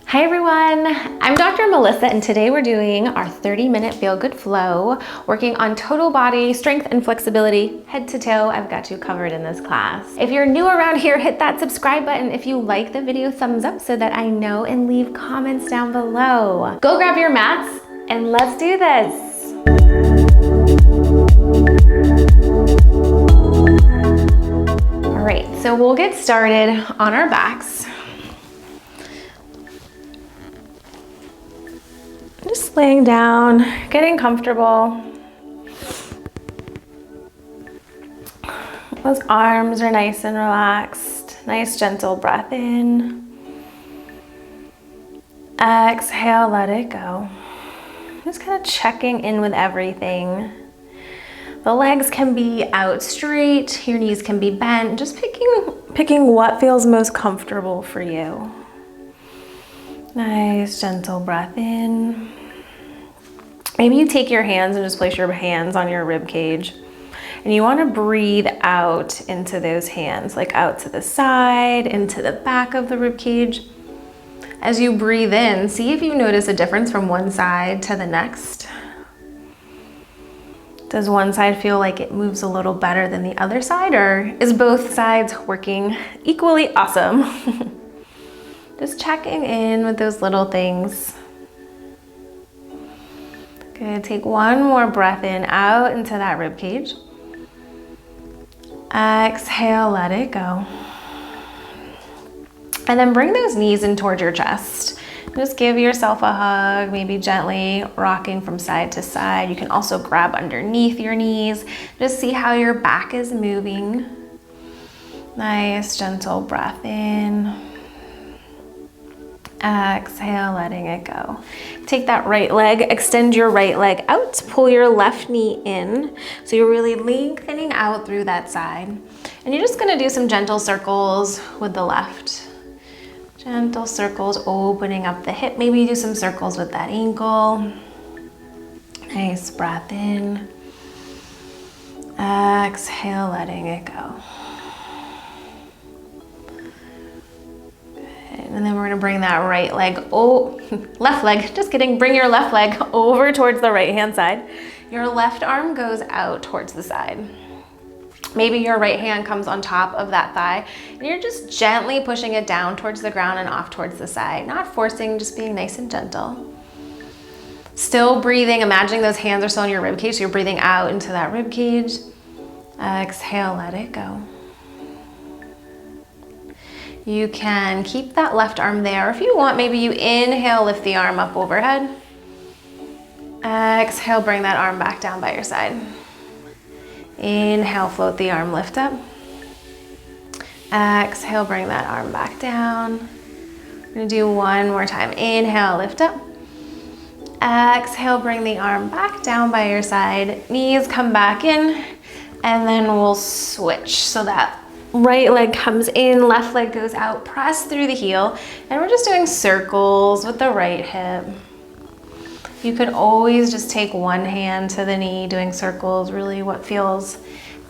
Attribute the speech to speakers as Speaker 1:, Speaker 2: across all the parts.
Speaker 1: Hi everyone, I'm Dr. Melissa and today we're doing our 30-minute Feel Good Flow, working on total body strength and flexibility, head to toe. I've got you covered in this class. If you're new around here, hit that subscribe button. If you like the video, thumbs up so that I know, and leave comments down below. Go grab your mats and let's do this. All right, so we'll get started on our backs. Just laying down, getting comfortable. Those arms are nice and relaxed. Nice gentle breath in. Exhale, let it go. Just kind of checking in with everything. The legs can be out straight, your knees can be bent. Just picking what feels most comfortable for you. Nice gentle breath in. Maybe you take your hands and just place your hands on your rib cage. And you want to breathe out into those hands, like out to the side, into the back of the rib cage. As you breathe in, see if you notice a difference from one side to the next. Does one side feel like it moves a little better than the other side, or is both sides working equally awesome? Just checking in with those little things. Good, take one more breath in, out into that rib cage. Exhale, let it go. And then bring those knees in towards your chest. Just give yourself a hug, maybe gently rocking from side to side. You can also grab underneath your knees. Just see how your back is moving. Nice, gentle breath in. Exhale, letting it go. Take that right leg, extend your right leg out, pull your left knee in. So you're really lengthening out through that side. And you're just gonna do some gentle circles with the left. Gentle circles, opening up the hip. Maybe do some circles with that ankle. Nice breath in. Exhale, letting it go. And then we're gonna bring that right leg, left leg, just kidding, bring your left leg over towards the right hand side. Your left arm goes out towards the side. Maybe your right hand comes on top of that thigh, and you're just gently pushing it down towards the ground and off towards the side. Not forcing, just being nice and gentle. Still breathing, imagining those hands are still in your rib cage, so you're breathing out into that rib cage. Exhale, let it go. You can keep that left arm there. If you want, maybe you inhale, lift the arm up overhead. Exhale, bring that arm back down by your side. Inhale, float the arm, lift up. Exhale, bring that arm back down. We're gonna do one more time. Inhale, lift up. Exhale, bring the arm back down by your side. Knees come back in, and then we'll switch so that right leg comes in, left leg goes out, press through the heel, and we're just doing circles with the right hip. You could always just take one hand to the knee, doing circles, really what feels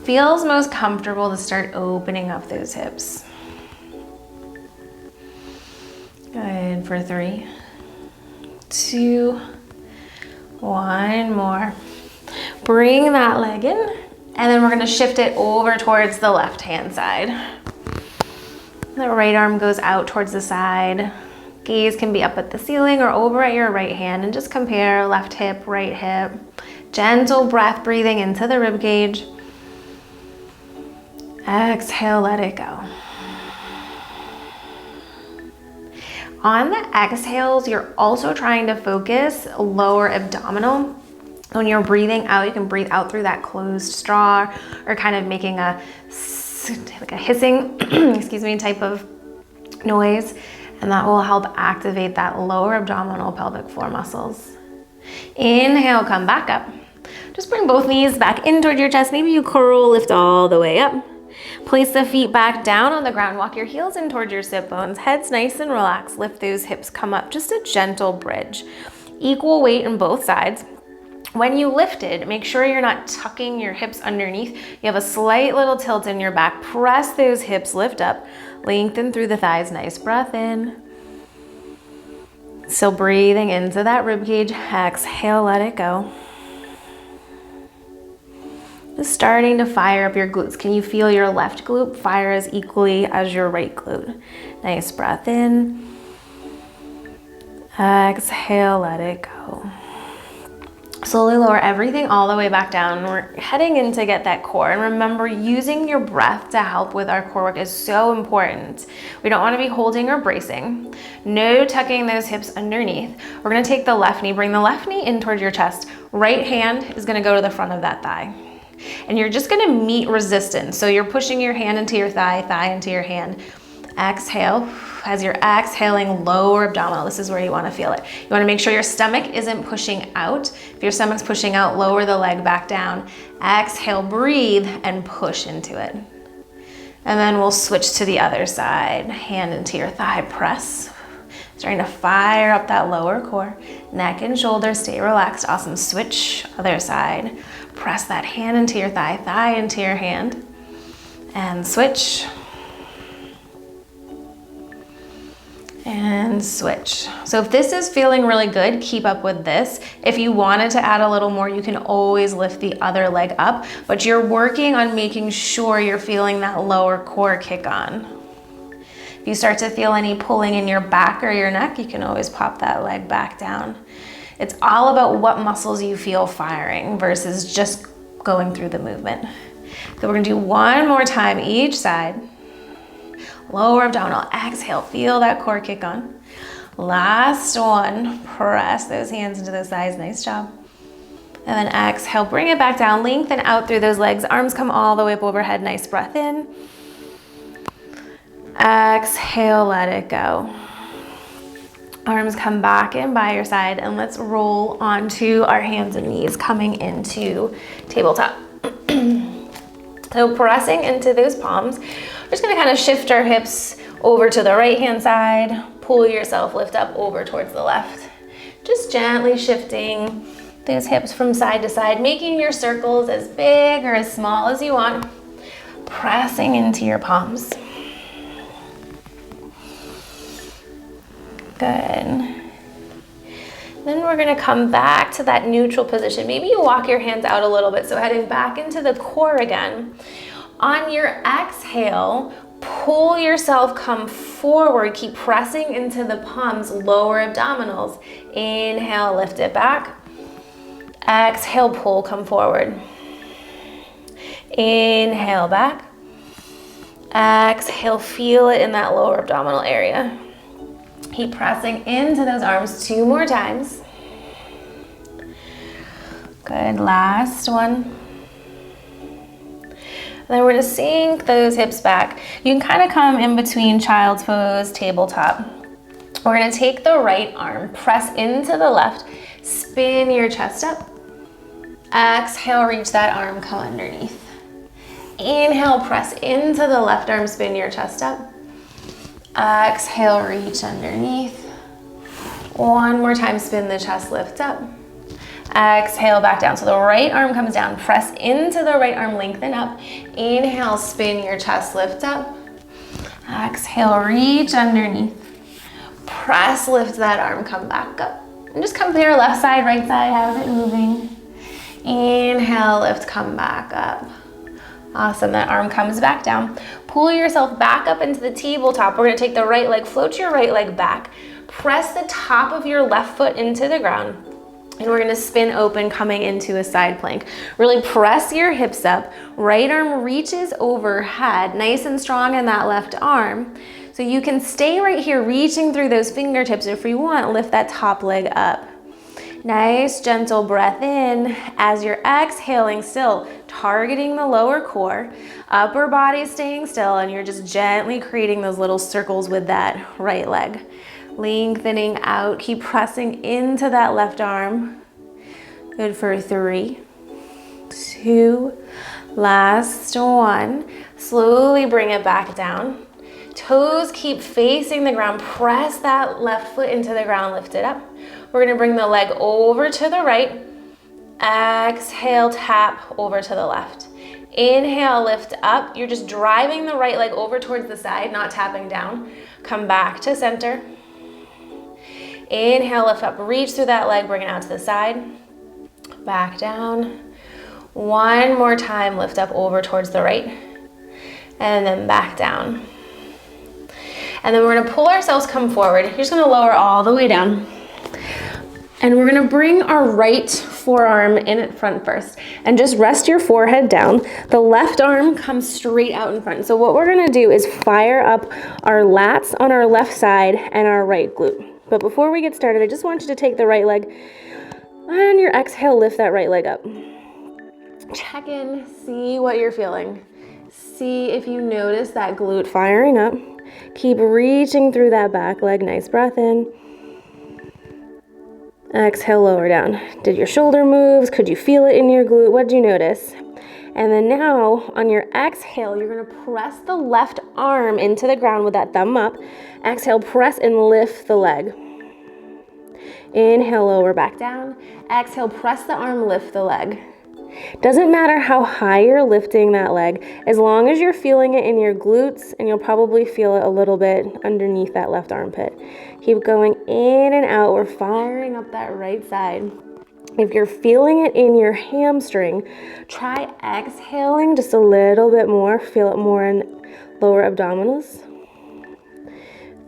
Speaker 1: most comfortable to start opening up those hips. Good, for 3, 2, 1 more. Bring that leg in. And then we're gonna shift it over towards the left hand side. The right arm goes out towards the side. Gaze can be up at the ceiling or over at your right hand, and just compare left hip, right hip. Gentle breath, breathing into the rib cage. Exhale, let it go. On the exhales, you're also trying to focus lower abdominal. When you're breathing out, you can breathe out through that closed straw, or kind of making like a hissing, excuse me, type of noise. And that will help activate that lower abdominal pelvic floor muscles. Inhale, come back up. Just bring both knees back in toward your chest. Maybe you curl, lift all the way up. Place the feet back down on the ground. Walk your heels in towards your sit bones. Head's nice and relaxed. Lift those hips, come up. Just a gentle bridge. Equal weight on both sides. When you lifted, make sure you're not tucking your hips underneath. You have a slight little tilt in your back. Press those hips, lift up, lengthen through the thighs. Nice breath in. Still breathing into that rib cage. Exhale, let it go. Just starting to fire up your glutes. Can you feel your left glute fire as equally as your right glute? Nice breath in. Exhale, let it go. Slowly lower everything all the way back down. We're heading in to get that core. And remember, using your breath to help with our core work is so important. We don't want to be holding or bracing. No tucking those hips underneath. We're going to take the left knee, bring the left knee in towards your chest. Right hand is going to go to the front of that thigh. And you're just going to meet resistance. So you're pushing your hand into your thigh, thigh into your hand. Exhale. As you're exhaling, lower abdominal. This is where you want to feel it. You want to make sure your stomach isn't pushing out. If your stomach's pushing out, lower the leg back down. Exhale, breathe, and push into it. And then we'll switch to the other side. Hand into your thigh, press. Starting to fire up that lower core. Neck and shoulders, stay relaxed. Awesome. Switch, other side. Press that hand into your thigh, thigh into your hand. And switch. And switch. So if this is feeling really good, keep up with this. If you wanted to add a little more, you can always lift the other leg up, but you're working on making sure you're feeling that lower core kick on. If you start to feel any pulling in your back or your neck, you can always pop that leg back down. It's all about what muscles you feel firing versus just going through the movement. So we're gonna do one more time each side. Lower abdominal, exhale, feel that core kick on. Last one, press those hands into those thighs, nice job. And then exhale, bring it back down, lengthen out through those legs, arms come all the way up overhead, nice breath in. Exhale, let it go. Arms come back in by your side, and let's roll onto our hands and knees, coming into tabletop. So pressing into those palms, we're just gonna kind of shift our hips over to the right-hand side, pull yourself, lift up over towards the left. Just gently shifting those hips from side to side, making your circles as big or as small as you want, pressing into your palms. Good. Then we're gonna come back to that neutral position. Maybe you walk your hands out a little bit, so heading back into the core again. On your exhale, pull yourself, come forward, keep pressing into the palms, lower abdominals. Inhale, lift it back. Exhale, pull, come forward. Inhale, back. Exhale, feel it in that lower abdominal area. Keep pressing into those arms 2 more times. Good, last one. Then we're gonna sink those hips back. You can kind of come in between child's pose, tabletop. We're gonna take the right arm, press into the left, spin your chest up. Exhale, reach that arm, come underneath. Inhale, press into the left arm, spin your chest up. Exhale, reach underneath. One more time, spin the chest, lift up. Exhale, back down. So the right arm comes down, press into the right arm, lengthen up. Inhale, spin your chest, lift up. Exhale, reach underneath. Press, lift that arm, come back up. And just compare left side, right side, how's it moving? Inhale, lift, come back up. Awesome, that arm comes back down. Pull yourself back up into the tabletop. We're gonna take the right leg, float your right leg back. Press the top of your left foot into the ground. And we're gonna spin open, coming into a side plank. Really press your hips up. Right arm reaches overhead, nice and strong in that left arm. So you can stay right here, reaching through those fingertips. If you want, lift that top leg up. Nice, gentle breath in. As you're exhaling, still targeting the lower core, upper body staying still, and you're just gently creating those little circles with that right leg. Lengthening out, keep pressing into that left arm. Good for 3, 2, last one. Slowly bring it back down. Toes keep facing the ground. Press that left foot into the ground, lift it up. We're gonna bring the leg over to the right. Exhale, tap over to the left. Inhale, lift up. You're just driving the right leg over towards the side, not tapping down. Come back to center. Inhale, lift up, reach through that leg, bring it out to the side. Back down. One more time, lift up over towards the right. And then back down. And then we're gonna pull ourselves, come forward. You're just gonna lower all the way down. And we're gonna bring our right forearm in at front first. And just rest your forehead down. The left arm comes straight out in front. So what we're gonna do is fire up our lats on our left side and our right glute. But before we get started, I just want you to take the right leg. On your exhale, lift that right leg up. Check in, see what you're feeling. See if you notice that glute firing up. Keep reaching through that back leg. Nice breath in. Exhale, lower down. Did your shoulder moves? Could you feel it in your glute? What did you notice? And then now, on your exhale, you're gonna press the left arm into the ground with that thumb up. Exhale, press and lift the leg. Inhale, lower back down. Exhale, press the arm, lift the leg. Doesn't matter how high you're lifting that leg, as long as you're feeling it in your glutes, and you'll probably feel it a little bit underneath that left armpit. Keep going in and out. We're firing up that right side. If you're feeling it in your hamstring, try exhaling just a little bit more. Feel it more in lower abdominals.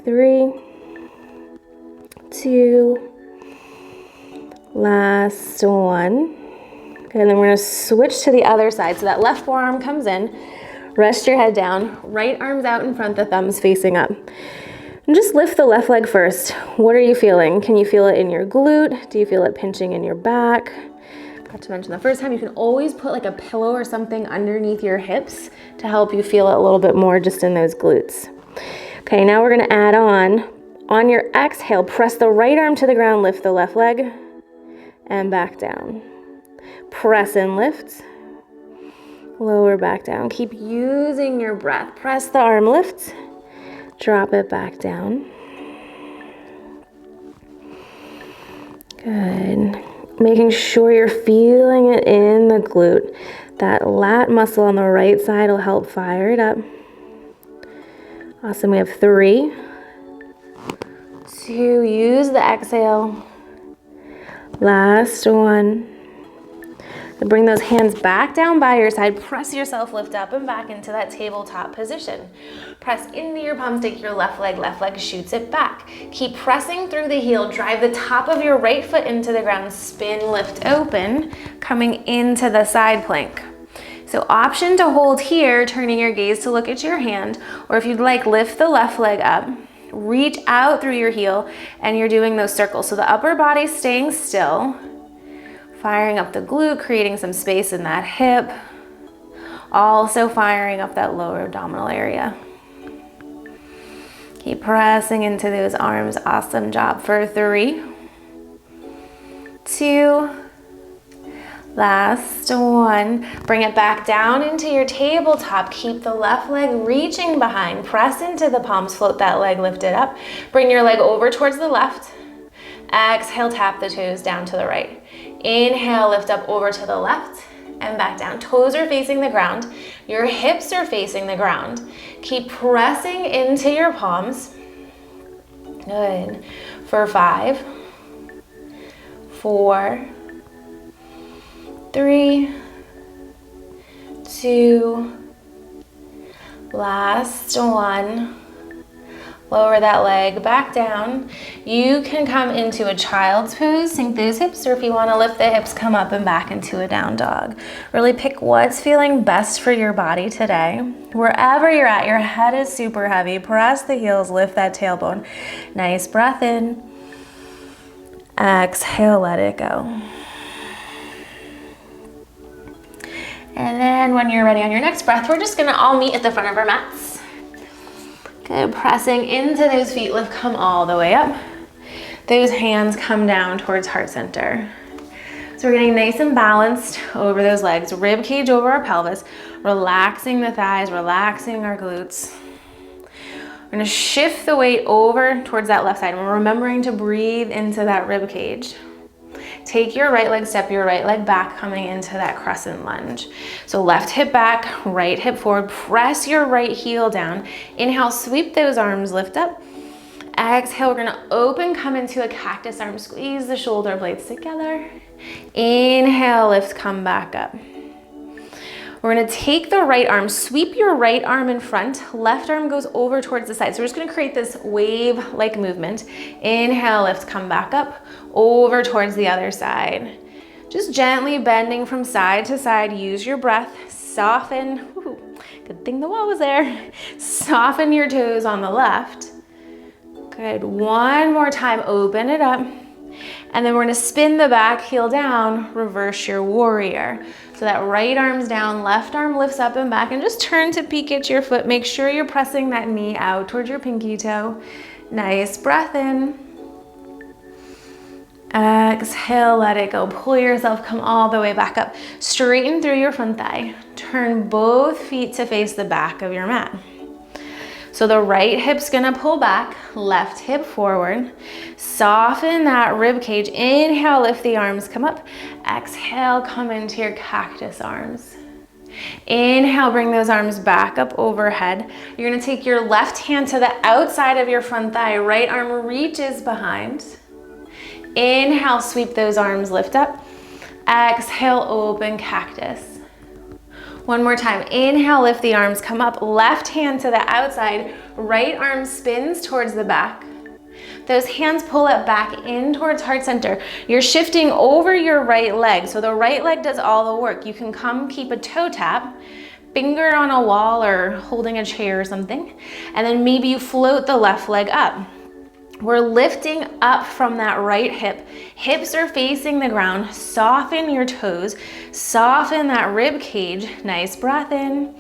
Speaker 1: 3, 2, last one. Okay, and then we're gonna switch to the other side. So that left forearm comes in, rest your head down, right arm's out in front, the thumb's facing up. And just lift the left leg first. What are you feeling? Can you feel it in your glute? Do you feel it pinching in your back? Got to mention the first time, you can always put like a pillow or something underneath your hips to help you feel it a little bit more just in those glutes. Okay, now we're gonna add on your exhale, press the right arm to the ground, lift the left leg, and back down. Press and lift, lower back down. Keep using your breath. Press the arm, lift, drop it back down. Good. Making sure you're feeling it in the glute. That lat muscle on the right side will help fire it up. Awesome. We have 3, 2, use the exhale. Last one. Bring those hands back down by your side. Press yourself, lift up and back into that tabletop position. Press into your palms, take your left leg shoots it back. Keep pressing through the heel, drive the top of your right foot into the ground, spin, lift open, coming into the side plank. So option to hold here, turning your gaze to look at your hand, or if you'd like, lift the left leg up, reach out through your heel, and you're doing those circles. So the upper body's staying still, firing up the glute, creating some space in that hip. Also firing up that lower abdominal area. Keep pressing into those arms. Awesome job for 3, 2, last one. Bring it back down into your tabletop. Keep the left leg reaching behind. Press into the palms, float that leg, lift it up. Bring your leg over towards the left. Exhale, tap the toes down to the right. Inhale, lift up over to the left and back down. Toes are facing the ground. Your hips are facing the ground. Keep pressing into your palms. Good. For 5, 4, 3, 2, last one. Lower that leg back down. You can come into a child's pose, sink those hips, or if you want to lift the hips, come up and back into a down dog. Really pick what's feeling best for your body today. Wherever you're at, your head is super heavy. Press the heels, lift that tailbone. Nice breath in. Exhale, let it go. And then when you're ready on your next breath, we're just gonna all meet at the front of our mats. Good, pressing into those feet, lift, come all the way up. Those hands come down towards heart center. So we're getting nice and balanced over those legs, rib cage over our pelvis, relaxing the thighs, relaxing our glutes. We're gonna shift the weight over towards that left side. And we're remembering to breathe into that rib cage. Take your right leg, step your right leg back, coming into that crescent lunge. So left hip back, right hip forward, press your right heel down. Inhale, sweep those arms, lift up. Exhale, we're gonna open, come into a cactus arm. Squeeze the shoulder blades together. Inhale, lift, come back up. We're gonna take the right arm, sweep your right arm in front, left arm goes over towards the side. So we're just gonna create this wave-like movement. Inhale, lift, come back up, over towards the other side. Just gently bending from side to side. Use your breath, soften. Ooh, good thing the wall was there. Soften your toes on the left. Good, one more time, open it up. And then we're gonna spin the back heel down, reverse your warrior. So that right arm's down, left arm lifts up and back, and just turn to peek at your foot. Make sure you're pressing that knee out towards your pinky toe. Nice breath in. Exhale, let it go. Pull yourself, come all the way back up. Straighten through your front thigh. Turn both feet to face the back of your mat. So the right hip's gonna pull back, left hip forward. Soften that rib cage. Inhale, lift the arms, come up. Exhale, come into your cactus arms. Inhale, bring those arms back up overhead. You're gonna take your left hand to the outside of your front thigh. Right arm reaches behind. Inhale, sweep those arms, lift up. Exhale, open cactus. One more time, inhale, lift the arms, come up, left hand to the outside, right arm spins towards the back. Those hands pull it back in towards heart center. You're shifting over your right leg, so the right leg does all the work. You can come keep a toe tap, finger on a wall or holding a chair or something, and then maybe you float the left leg up. We're lifting up from that right hip. Hips are facing the ground. Soften your toes. Soften that rib cage. Nice breath in.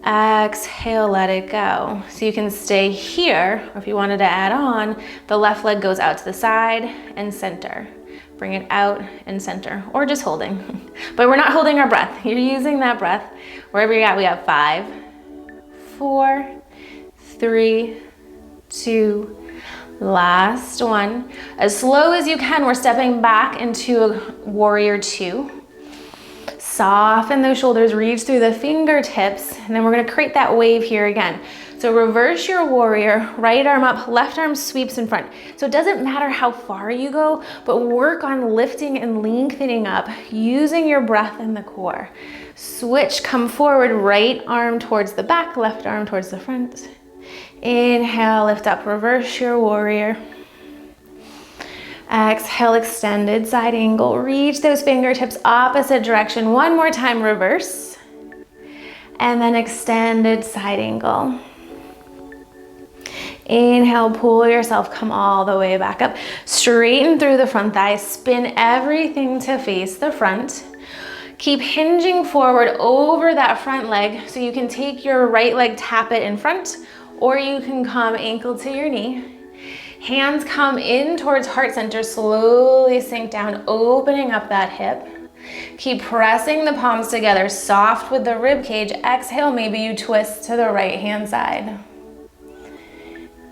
Speaker 1: Exhale, let it go. So you can stay here, or if you wanted to add on, the left leg goes out to the side and center. Bring it out and center, or just holding. But we're not holding our breath. You're using that breath. Wherever you're at, we have 5, 4, 3, 2, last one. As slow as you can, we're stepping back into a warrior 2. Soften those shoulders, reach through the fingertips, and then we're gonna create that wave here again. So reverse your warrior, right arm up, left arm sweeps in front. So it doesn't matter how far you go, but work on lifting and lengthening up, using your breath in the core. Switch, come forward, right arm towards the back, left arm towards the front. Inhale, lift up, reverse your warrior. Exhale, extended side angle. Reach those fingertips opposite direction. One more time, reverse. And then extended side angle. Inhale, pull yourself, come all the way back up. Straighten through the front thigh. Spin everything to face the front. Keep hinging forward over that front leg so you can take your right leg, tap it in front, or you can come ankle to your knee. Hands come in towards heart center, slowly sink down, opening up that hip. Keep pressing the palms together, soft with the rib cage. Exhale, maybe you twist to the right hand side.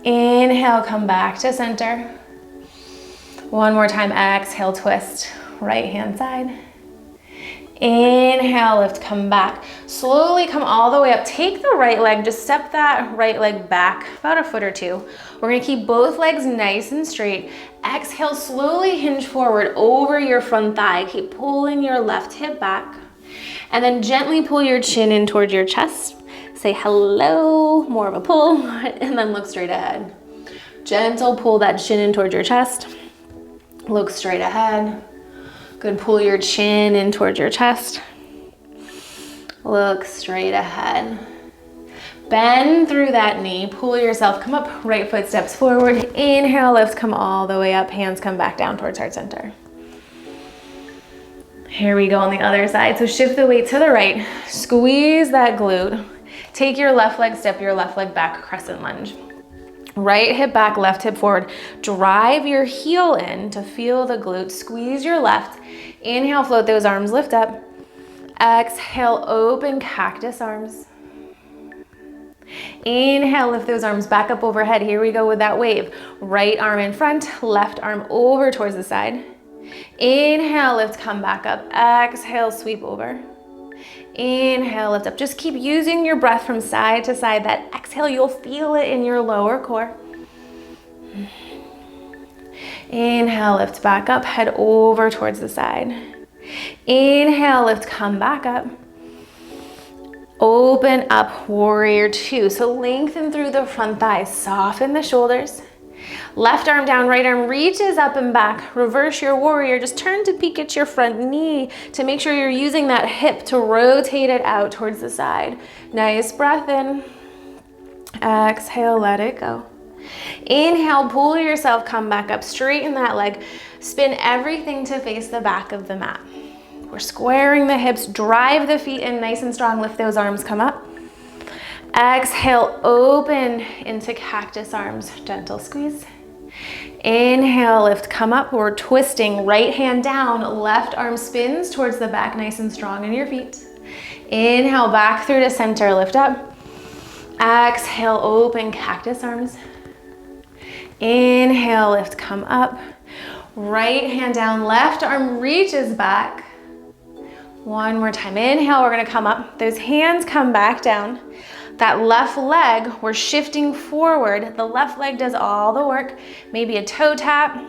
Speaker 1: Inhale, come back to center. One more time, exhale, twist, right hand side. Inhale, lift, come back. Slowly come all the way up. Take the right leg, just step that right leg back about a foot or two. We're gonna keep both legs nice and straight. Exhale, slowly hinge forward over your front thigh. Keep pulling your left hip back. And then gently pull your chin in towards your chest. Say hello, more of a pull, and then look straight ahead. Gentle pull that chin in towards your chest. Look straight ahead. Good, pull your chin in towards your chest. Look straight ahead. Bend through that knee, pull yourself, come up, right foot steps forward. Inhale, lift, come all the way up. Hands come back down towards heart center. Here we go on the other side. So shift the weight to the right, squeeze that glute. Take your left leg, step your left leg back, crescent lunge. Right hip back, left hip forward. Drive your heel in to feel the glute. Squeeze your left. Inhale, float those arms, lift up. Exhale, open cactus arms. Inhale, lift those arms back up overhead. Here we go with that wave. Right arm in front, left arm over towards the side. Inhale, lift, come back up. Exhale, sweep over. Inhale, lift up. Just keep using your breath from side to side. That exhale, you'll feel it in your lower core. Inhale, lift back up, head over towards the side. Inhale, lift, come back up. Open up, warrior two. So lengthen through the front thighs, soften the shoulders. Left arm down, right arm reaches up and back. Reverse your warrior. Just turn to peek at your front knee to make sure you're using that hip to rotate it out towards the side. Nice breath in. Exhale, let it go. Inhale, pull yourself, come back up, straighten that leg. Spin everything to face the back of the mat. We're squaring the hips, drive the feet in nice and strong, lift those arms, come up. Exhale, open into cactus arms, gentle squeeze. Inhale, lift, come up. We're twisting, right hand down, left arm spins towards the back, nice and strong in your feet. Inhale, back through to center, lift up. Exhale, open cactus arms. Inhale, lift, come up. Right hand down, left arm reaches back. One more time. Inhale, we're gonna come up. Those hands come back down. That left leg, we're shifting forward. The left leg does all the work. Maybe a toe tap.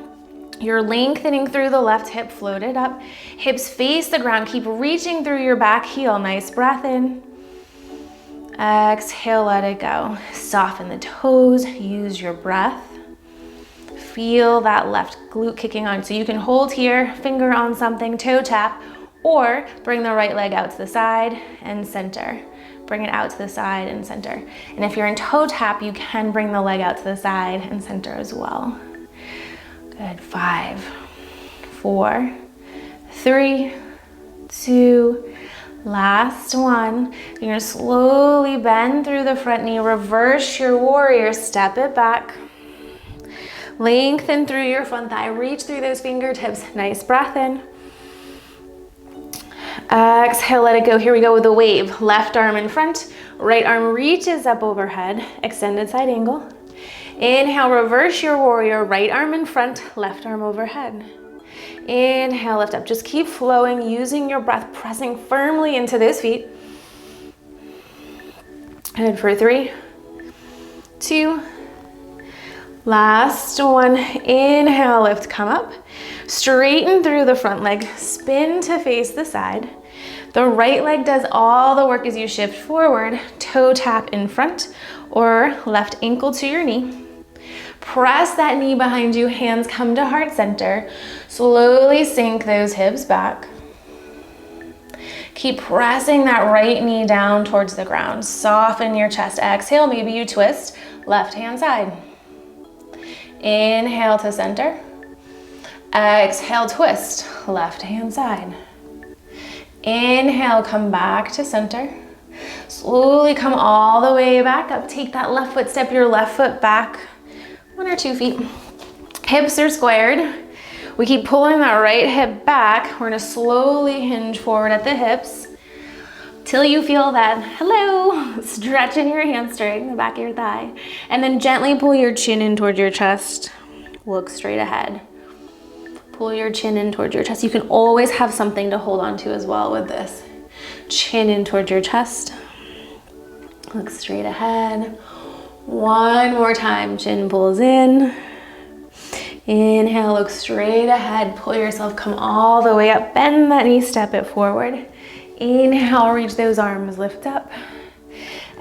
Speaker 1: You're lengthening through the left hip, float it up. Hips face the ground. Keep reaching through your back heel. Nice breath in. Exhale, let it go. Soften the toes, use your breath. Feel that left glute kicking on. So you can hold here, finger on something, toe tap, or bring the right leg out to the side and center. Bring it out to the side and center. And if you're in toe tap, you can bring the leg out to the side and center as well. Good, 5, 4, 3, 2, last one. You're gonna slowly bend through the front knee, reverse your warrior, step it back. Lengthen through your front thigh, reach through those fingertips. Nice breath in. Exhale, let it go. Here we go with a wave. Left arm in front, right arm reaches up overhead, extended side angle. Inhale, reverse your warrior, right arm in front, left arm overhead. Inhale, lift up. Just keep flowing, using your breath, pressing firmly into those feet. Good for 3, 2, last one. Inhale, lift, come up. Straighten through the front leg, spin to face the side. The right leg does all the work as you shift forward, toe tap in front or left ankle to your knee. Press that knee behind you, hands come to heart center. Slowly sink those hips back. Keep pressing that right knee down towards the ground. Soften your chest. Exhale, maybe you twist, left hand side. Inhale to center. Exhale, twist, left hand side. Inhale, come back to center. Slowly come all the way back up. Take that left foot, step your left foot back 1 or 2 feet. Hips are squared. We keep pulling that right hip back. We're gonna slowly hinge forward at the hips till you feel that, hello, stretch in your hamstring, the back of your thigh. And then gently pull your chin in towards your chest. Look straight ahead. Pull your chin in towards your chest. You can always have something to hold on to as well with this. Chin in towards your chest. Look straight ahead. One more time, chin pulls in. Inhale, look straight ahead. Pull yourself, come all the way up. Bend that knee, step it forward. Inhale, reach those arms, lift up.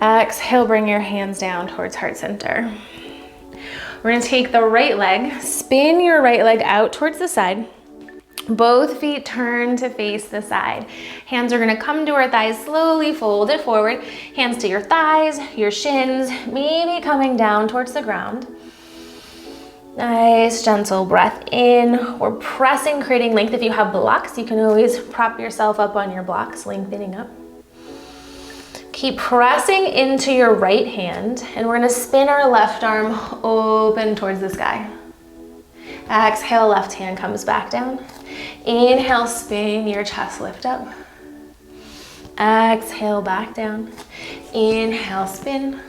Speaker 1: Exhale, bring your hands down towards heart center. We're gonna take the right leg, spin your right leg out towards the side. Both feet turn to face the side. Hands are gonna come to our thighs, slowly fold it forward. Hands to your thighs, your shins, maybe coming down towards the ground. Nice, gentle breath in. We're pressing, creating length. If you have blocks, you can always prop yourself up on your blocks, lengthening up. Keep pressing into your right hand, and we're gonna spin our left arm open towards the sky. Exhale, left hand comes back down. Inhale, spin your chest, lift up. Exhale, back down. Inhale, spin.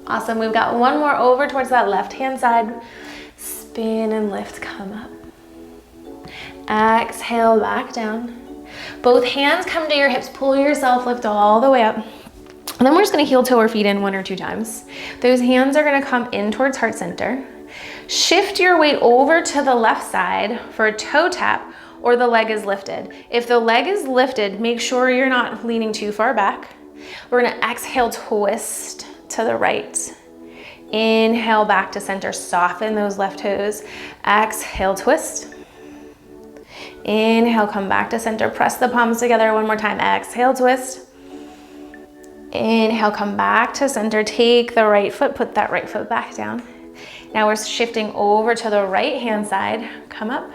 Speaker 1: Awesome, we've got one more over towards that left hand side. Spin and lift, come up. Exhale, back down. Both hands come to your hips, pull yourself, lift all the way up. And then we're just gonna heel toe our feet in 1 or 2 times. Those hands are gonna come in towards heart center. Shift your weight over to the left side for a toe tap, or the leg is lifted. If the leg is lifted, make sure you're not leaning too far back. We're gonna exhale, twist to the right. Inhale back to center, soften those left toes. Exhale, twist. Inhale, come back to center, press the palms together one more time. Exhale, twist. Inhale, come back to center, take the right foot, put that right foot back down. Now we're shifting over to the right hand side. Come up,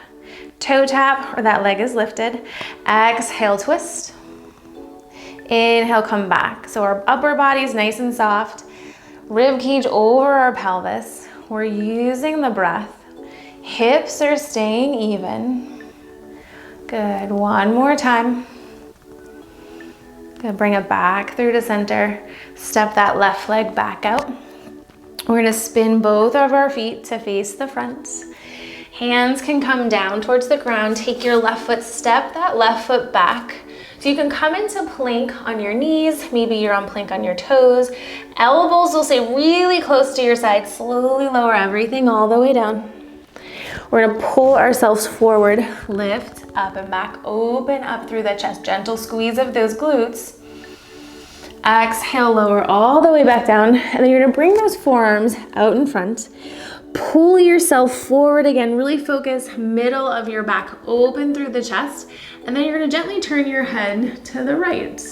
Speaker 1: toe tap, or that leg is lifted. Exhale, twist. Inhale, come back. So our upper body is nice and soft. Rib cage over our pelvis. We're using the breath. Hips are staying even. Good, one more time. Good, bring it back through to center. Step that left leg back out. We're gonna spin both of our feet to face the front. Hands can come down towards the ground. Take your left foot, step that left foot back. So you can come into plank on your knees. Maybe you're on plank on your toes. Elbows will stay really close to your side. Slowly lower everything all the way down. We're gonna pull ourselves forward, lift up and back, open up through the chest. Gentle squeeze of those glutes. Exhale, lower all the way back down. And then you're gonna bring those forearms out in front. Pull yourself forward again. Really focus middle of your back, open through the chest. And then you're gonna gently turn your head to the right.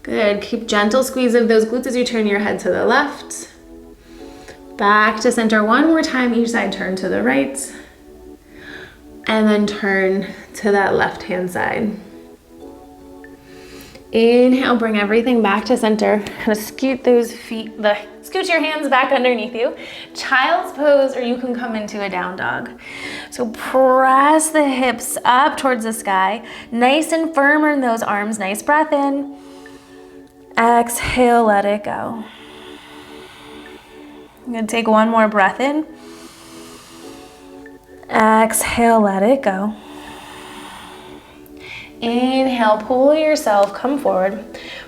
Speaker 1: Good, keep gentle squeeze of those glutes as you turn your head to the left. Back to center one more time, each side turn to the right. And then turn to that left hand side. Inhale, bring everything back to center. Kind of scoot those feet, scoot your hands back underneath you. Child's pose, or you can come into a down dog. So press the hips up towards the sky. Nice and firm in those arms. Nice breath in. Exhale, let it go. I'm gonna take one more breath in. Exhale, let it go. Inhale, pull yourself, come forward.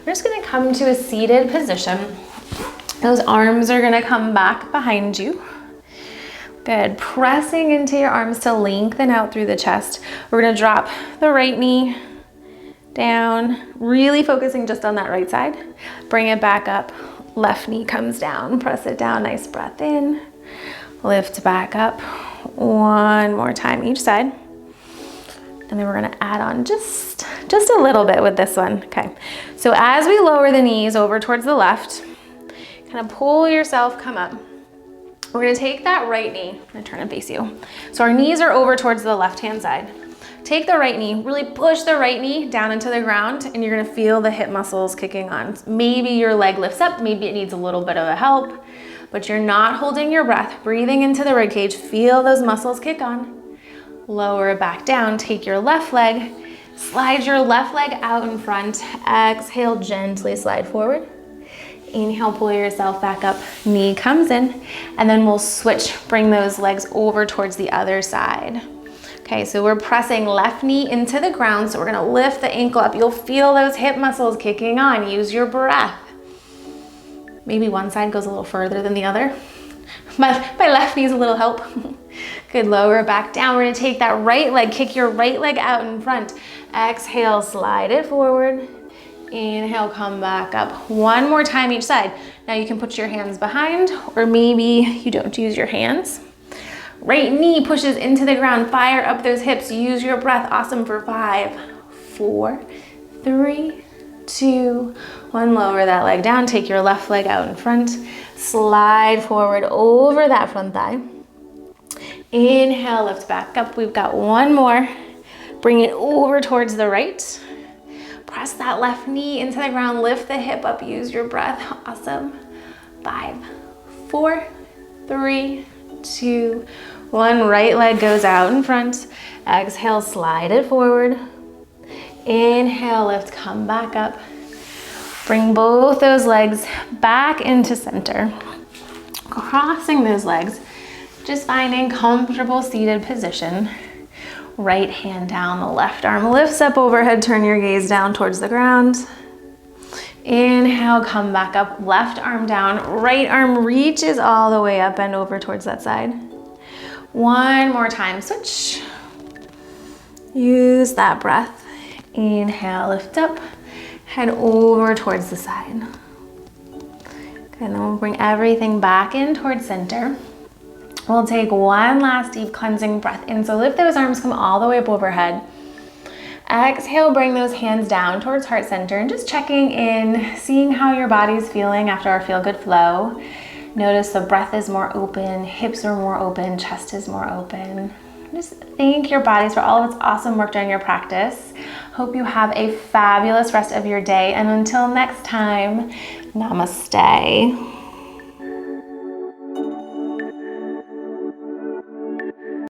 Speaker 1: We're just gonna come to a seated position. Those arms are gonna come back behind you. Good, pressing into your arms to lengthen out through the chest. We're gonna drop the right knee down, really focusing just on that right side. Bring it back up, left knee comes down, press it down, nice breath in. Lift back up, one more time each side. And then we're gonna add on just a little bit with this one. Okay, so as we lower the knees over towards the left, kind of pull yourself, come up. We're gonna take that right knee, I'm gonna turn and face you. So our knees are over towards the left-hand side. Take the right knee, really push the right knee down into the ground, and you're gonna feel the hip muscles kicking on. Maybe your leg lifts up, maybe it needs a little bit of a help, but you're not holding your breath, breathing into the rib cage, feel those muscles kick on. Lower it back down, take your left leg, slide your left leg out in front, exhale, gently slide forward. Inhale, pull yourself back up, knee comes in, and then we'll switch, bring those legs over towards the other side. Okay, so we're pressing left knee into the ground, so we're gonna lift the ankle up. You'll feel those hip muscles kicking on, use your breath. Maybe one side goes a little further than the other. My left needs a little help. Good, lower back down. We're gonna take that right leg, kick your right leg out in front. Exhale, slide it forward. Inhale, come back up. One more time each side. Now you can put your hands behind, or maybe you don't use your hands. Right knee pushes into the ground. Fire up those hips. Use your breath. Awesome for 5, 4, 3, 2, 1. Lower that leg down. Take your left leg out in front. Slide forward over that front thigh. Inhale, lift back up. We've got one more. Bring it over towards the right. Press that left knee into the ground. Lift the hip up. Use your breath. Awesome. 5, 4, 3, 2, 1. Right leg goes out in front. Exhale, slide it forward. Inhale, lift, come back up. Bring both those legs back into center. Crossing those legs, just finding comfortable seated position. Right hand down, the left arm lifts up overhead, turn your gaze down towards the ground. Inhale, come back up, left arm down, right arm reaches all the way up and over towards that side. One more time, switch. Use that breath. Inhale, lift up, head over towards the side. Okay, and then we'll bring everything back in towards center. We'll take one last deep cleansing breath in. So lift those arms, come all the way up overhead. Exhale, bring those hands down towards heart center and just checking in, seeing how your body's feeling after our feel good flow. Notice the breath is more open, hips are more open, chest is more open. Just thank your bodies for all of its awesome work during your practice. Hope you have a fabulous rest of your day. And until next time, namaste.